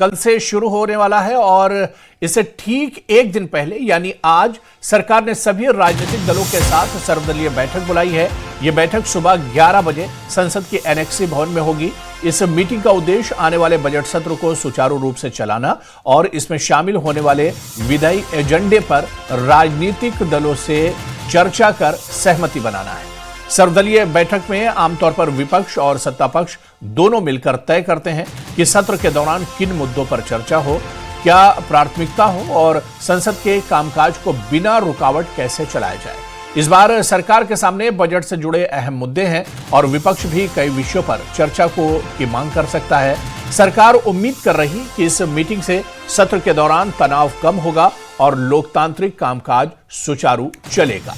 कल से शुरू होने वाला है और इससे ठीक एक दिन पहले यानी आज सरकार ने सभी राजनीतिक दलों के साथ सर्वदलीय बैठक बुलाई है। यह बैठक सुबह 11 बजे संसद के एनेक्सी भवन में होगी। इस मीटिंग का उद्देश्य आने वाले बजट सत्र को सुचारू रूप से चलाना और इसमें शामिल होने वाले विधायी एजेंडे पर राजनीतिक दलों से चर्चा कर सहमति बनाना है। सर्वदलीय बैठक में आमतौर पर विपक्ष और सत्ता पक्ष दोनों मिलकर तय करते हैं कि सत्र के दौरान किन मुद्दों पर चर्चा हो, क्या प्राथमिकता हो और संसद के कामकाज को बिना रुकावट कैसे चलाया जाए। इस बार सरकार के सामने बजट से जुड़े अहम मुद्दे हैं और विपक्ष भी कई विषयों पर चर्चा की मांग कर सकता है। सरकार उम्मीद कर रही कि इस मीटिंग से सत्र के दौरान तनाव कम होगा और लोकतांत्रिक कामकाज सुचारू चलेगा।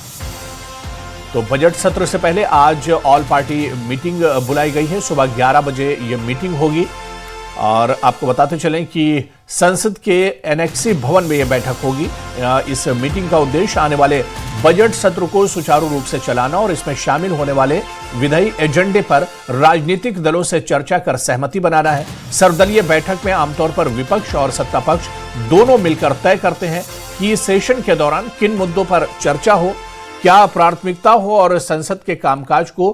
तो बजट सत्र से पहले आज ऑल पार्टी मीटिंग बुलाई गई है। सुबह 11 बजे यह मीटिंग होगी और आपको बताते चलें कि संसद के एनेक्सी भवन में यह बैठक होगी। इस मीटिंग का उद्देश्य आने वाले बजट सत्र को सुचारू रूप से चलाना और इसमें शामिल होने वाले विधायी एजेंडे पर राजनीतिक दलों से चर्चा कर सहमति बनाना है। सर्वदलीय बैठक में आमतौर पर विपक्ष और सत्ता पक्ष दोनों मिलकर तय करते हैं कि सेशन के दौरान किन मुद्दों पर चर्चा हो, क्या प्राथमिकता हो और संसद के कामकाज को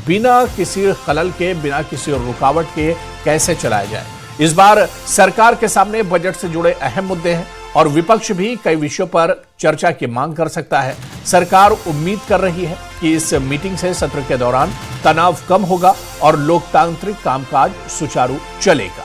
बिना किसी खलल के, बिना किसी रुकावट के कैसे चलाया जाए। इस बार सरकार के सामने बजट से जुड़े अहम मुद्दे हैं और विपक्ष भी कई विषयों पर चर्चा की मांग कर सकता है। सरकार उम्मीद कर रही है कि इस मीटिंग से सत्र के दौरान तनाव कम होगा और लोकतांत्रिक कामकाज सुचारू चलेगा।